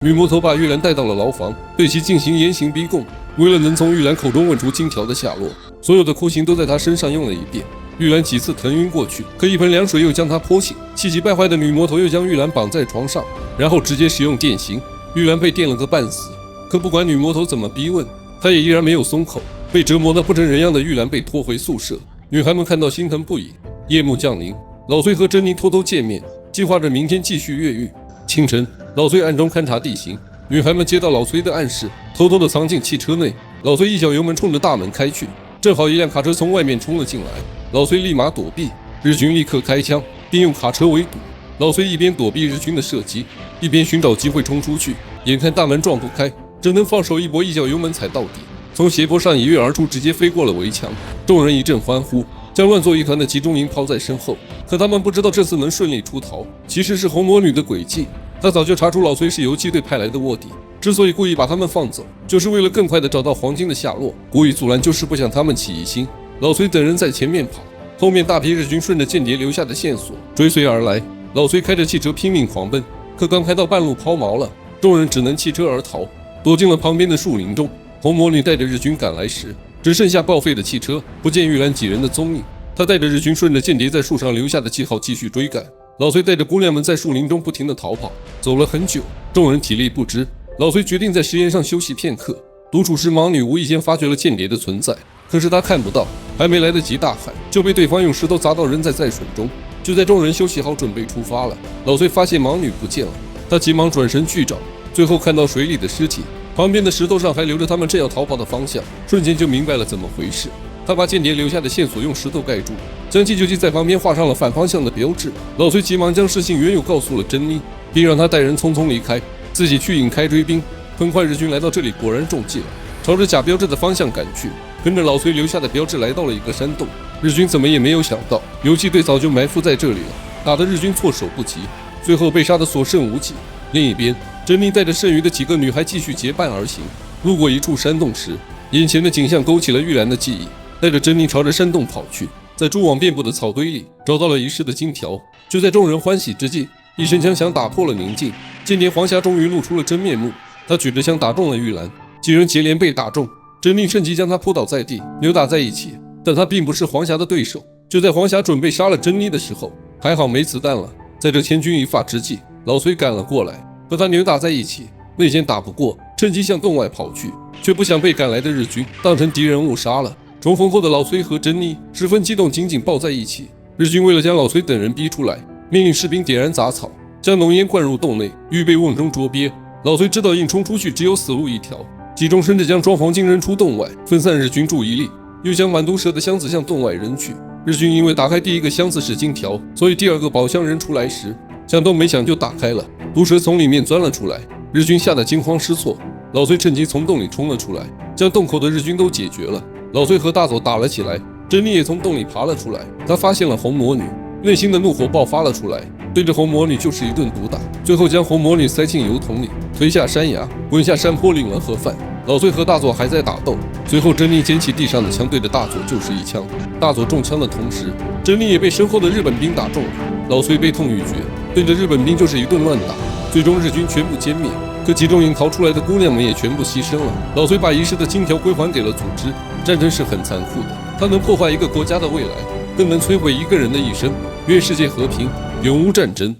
女魔头把玉兰带到了牢房，对其进行严刑逼供。为了能从玉兰口中问出金条的下落，所有的酷刑都在她身上用了一遍。玉兰几次疼晕过去，可一盆凉水又将她泼醒。气急败坏的女魔头又将玉兰绑在床上，然后直接使用电刑。玉兰被电了个半死，可不管女魔头怎么逼问，她也依然没有松口。被折磨得不成人样的玉兰被拖回宿舍，女孩们看到心疼不已。夜幕降临，老崔和珍妮偷偷见面，计划着明天继续越狱。清晨，老崔暗中勘察地形，女孩们接到老崔的暗示，偷偷地藏进汽车内。老崔一脚油门冲着大门开去，正好一辆卡车从外面冲了进来，老崔立马躲避，日军立刻开枪，并用卡车围堵。老崔一边躲避日军的射击，一边寻找机会冲出去。眼看大门撞不开，只能放手一搏，一脚油门踩到底，从斜坡上一跃而出，直接飞过了围墙。众人一阵欢呼，将乱作一团的集中营抛在身后。可他们不知道这次能顺利出逃，其实是红魔女的诡计。她早就查出老崔是游击队派来的卧底，之所以故意把他们放走，就是为了更快地找到黄金的下落。故意阻拦就是不想他们起疑心。老崔等人在前面跑，后面大批日军顺着间谍留下的线索追随而来。老崔开着汽车拼命狂奔，可刚开到半路抛锚了，众人只能弃车而逃，躲进了旁边的树林中。红魔女带着日军赶来时，只剩下报废的汽车，不见玉兰几人的踪影。她带着日军顺着间谍在树上留下的记号继续追赶。老崔带着姑娘们在树林中不停地逃跑，走了很久，众人体力不支。老崔决定在石岩上休息片刻。独处时，盲女无意间发觉了间谍的存在，可是她看不到，还没来得及大喊，就被对方用石头砸到，扔在水中。就在众人休息好准备出发了，老崔发现盲女不见了，他急忙转身去找，最后看到水里的尸体，旁边的石头上还留着他们正要逃跑的方向，瞬间就明白了怎么回事。他把间谍留下的线索用石头盖住，将计就计在旁边画上了反方向的标志。老崔急忙将事情缘由告诉了珍妮，并让她带人匆匆离开，自己去引开追兵。很快日军来到这里，果然中计了，朝着假标志的方向赶去。跟着老崔留下的标志来到了一个山洞，日军怎么也没有想到游击队早就埋伏在这里了，打得日军措手不及，最后被杀得所剩无几。另一边，珍妮带着剩余的几个女孩继续结伴而行。路过一处山洞时，眼前的景象勾起了玉兰的记忆，带着珍妮朝着山洞跑去，在蛛网遍布的草堆里找到了遗失的金条。就在众人欢喜之际，一声枪响打破了宁静，间谍黄霞终于露出了真面目。他举着枪打中了玉兰，几人接连被打中，珍妮趁机将他扑倒在地，扭打在一起。但他并不是黄霞的对手。就在黄霞准备杀了珍妮的时候，还好没子弹了。在这千钧一发之际，老崔赶了过来，和他扭打在一起。内奸打不过，趁机向洞外跑去，却不想被赶来的日军当成敌人误杀了。重逢后的老崔和珍妮十分激动，紧紧抱在一起。日军为了将老崔等人逼出来，命令士兵点燃杂草，将浓烟灌入洞内，预备瓮中捉鳖。老崔知道硬冲出去只有死路一条，急中生智将装黄金扔出洞外，分散日军注意力，又将满毒蛇的箱子向洞外扔去。日军因为打开第一个箱子是金条，所以第二个宝箱扔出来时，响都没响就打开了，毒蛇从里面钻了出来。日军吓得惊慌失措，老崔趁机从洞里冲了出来，将洞口的日军都解决了。老崔和大佐打了起来，珍妮也从洞里爬了出来。他发现了红魔女，内心的怒火爆发了出来，对着红魔女就是一顿毒打，最后将红魔女塞进油桶里，推下山崖，滚下山坡，领了盒饭。老崔和大佐还在打斗，最后珍妮捡起地上的枪，对着大佐就是一枪。大佐中枪的同时，珍妮也被身后的日本兵打中了。老崔悲痛欲绝，对着日本兵就是一顿乱打，最终日军全部歼灭。可集中营逃出来的姑娘们也全部牺牲了。老崔把遗失的金条归还给了组织。战争是很残酷的，它能破坏一个国家的未来，更能摧毁一个人的一生。愿世界和平，永无战争。